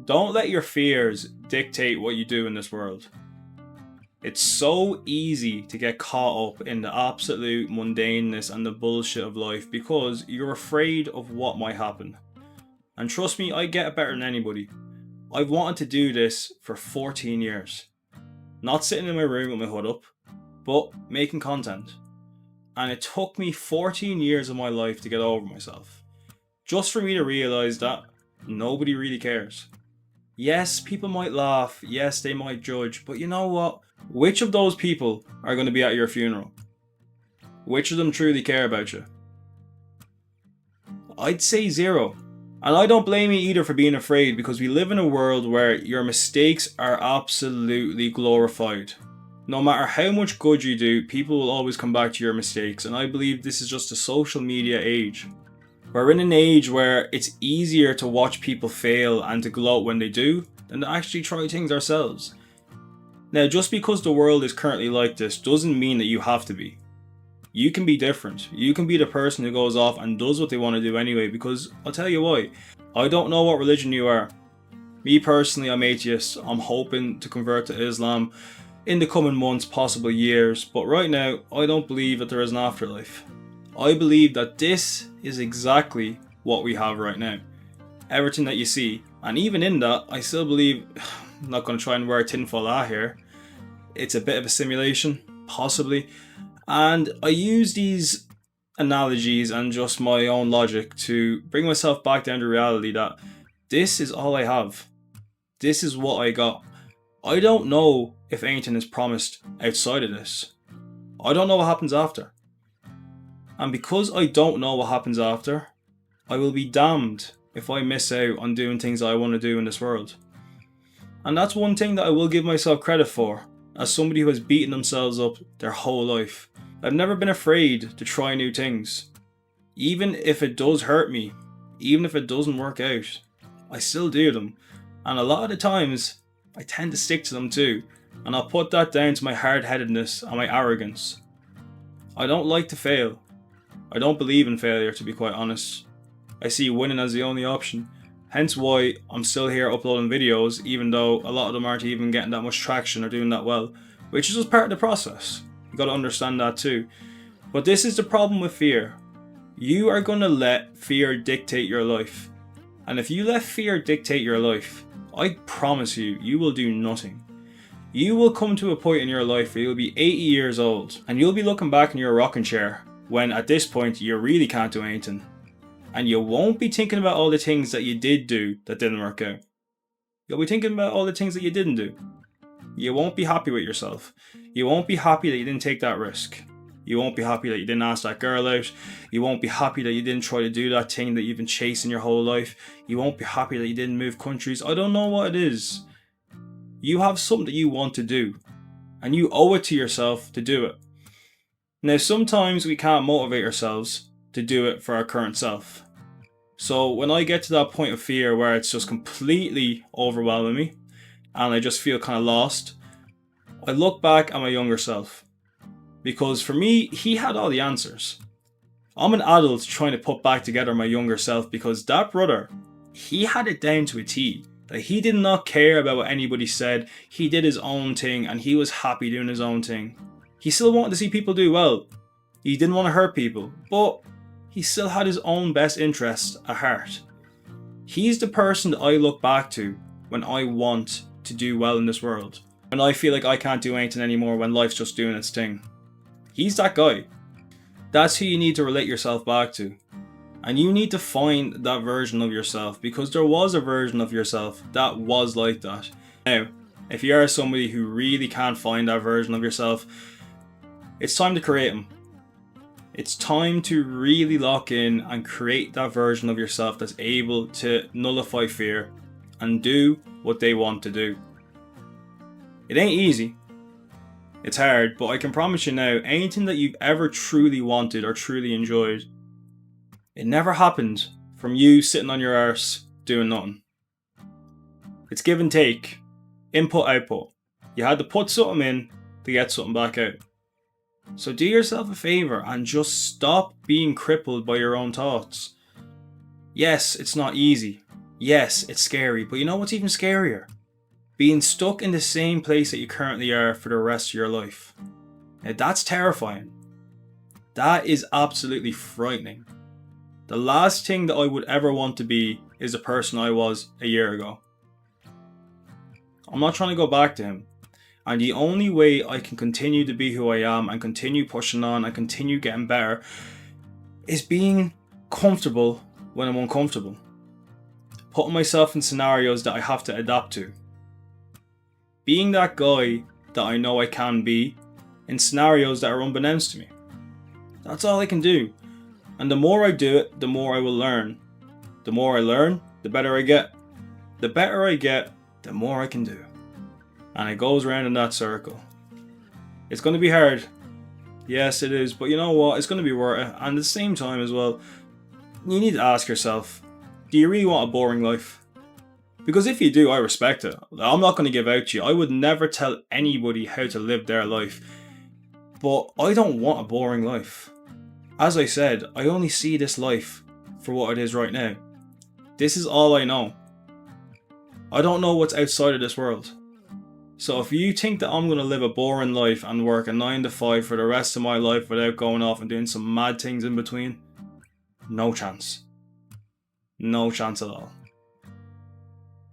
Don't let your fears dictate what you do in this world. It's so easy to get caught up in the absolute mundaneness and the bullshit of life because you're afraid of what might happen. And trust me, I get it better than anybody. I've wanted to do this for 14 years. Not sitting in my room with my hood up, but making content. And it took me 14 years of my life to get over myself. Just for me to realise that nobody really cares. Yes, people might laugh, yes, they might judge, but you know what? Which of those people are going to be at your funeral? Which of them truly care about you? I'd say zero. And I don't blame you either for being afraid, because we live in a world where your mistakes are absolutely glorified. No matter how much good you do, people will always come back to your mistakes, and I believe this is just a social media age. We're in an age where it's easier to watch people fail and to gloat when they do than to actually try things ourselves. Now, just because the world is currently like this doesn't mean that you have to be. You can be different. You can be the person who goes off and does what they want to do anyway, because I'll tell you why. I don't know what religion you are. Me personally, I'm atheist. I'm hoping to convert to Islam in the coming months, possible years, but right now, I don't believe that there is an afterlife. I believe that this is exactly what we have right now. Everything that you see, and even in that, I still believe, I'm not going to try and wear a tinfoil hat here, it's a bit of a simulation, possibly, and I use these analogies and just my own logic to bring myself back down to reality that this is all I have. This is what I got. I don't know if anything is promised outside of this. I don't know what happens after. And because I don't know what happens after, I will be damned if I miss out on doing things that I want to do in this world. And that's one thing that I will give myself credit for, as somebody who has beaten themselves up their whole life. I've never been afraid to try new things. Even if it does hurt me, even if it doesn't work out, I still do them. And a lot of the times, I tend to stick to them too. And I'll put that down to my hard-headedness and my arrogance. I don't like to fail. I don't believe in failure, to be quite honest. I see winning as the only option. Hence why I'm still here uploading videos, even though a lot of them aren't even getting that much traction or doing that well, which is just part of the process. You gotta understand that too. But this is the problem with fear. You are gonna let fear dictate your life. And if you let fear dictate your life, I promise you, you will do nothing. You will come to a point in your life where you'll be 80 years old and you'll be looking back in your rocking chair when at this point you really can't do anything. And you won't be thinking about all the things that you did do that didn't work out. You'll be thinking about all the things that you didn't do. You won't be happy with yourself. You won't be happy that you didn't take that risk. You won't be happy that you didn't ask that girl out. You won't be happy that you didn't try to do that thing that you've been chasing your whole life. You won't be happy that you didn't move countries. I don't know what it is. You have something that you want to do, and you owe it to yourself to do it. Now, sometimes we can't motivate ourselves to do it for our current self. So when I get to that point of fear where it's just completely overwhelming me and I just feel kind of lost, I look back at my younger self. Because for me, he had all the answers. I'm an adult trying to put back together my younger self, because that brother, he had it down to a T. Like, he did not care about what anybody said. He did his own thing and he was happy doing his own thing. He still wanted to see people do well. He didn't want to hurt people, but he still had his own best interests at heart. He's the person that I look back to when I want to do well in this world. When I feel like I can't do anything anymore, when life's just doing its thing. He's that guy. That's who you need to relate yourself back to. And you need to find that version of yourself, because there was a version of yourself that was like that. Now, if you are somebody who really can't find that version of yourself, it's time to create them. It's time to really lock in and create that version of yourself that's able to nullify fear and do what they want to do. It ain't easy. It's hard, but I can promise you now, anything that you've ever truly wanted or truly enjoyed, it never happened from you sitting on your arse doing nothing. It's give and take. Input, output. You had to put something in to get something back out. So do yourself a favour and just stop being crippled by your own thoughts. Yes, it's not easy. Yes, it's scary, but you know what's even scarier? Being stuck in the same place that you currently are for the rest of your life. Now, that's terrifying. That is absolutely frightening. The last thing that I would ever want to be is the person I was a year ago. I'm not trying to go back to him. And the only way I can continue to be who I am and continue pushing on and continue getting better is being comfortable when I'm uncomfortable. Putting myself in scenarios that I have to adapt to. Being that guy that I know I can be in scenarios that are unbeknownst to me. That's all I can do. And the more I do it, the more I will learn. The more I learn, the better I get. The better I get, the more I can do. And it goes around in that circle. It's going to be hard. Yes, it is. But you know what? It's going to be worth it. And at the same time as well, you need to ask yourself, do you really want a boring life? Because if you do, I respect it. I'm not going to give out to you. I would never tell anybody how to live their life. But I don't want a boring life. As I said, I only see this life for what it is right now. This is all I know. I don't know what's outside of this world. So if you think that I'm going to live a boring life and work a 9 to 5 for the rest of my life without going off and doing some mad things in between, no chance. No chance at all.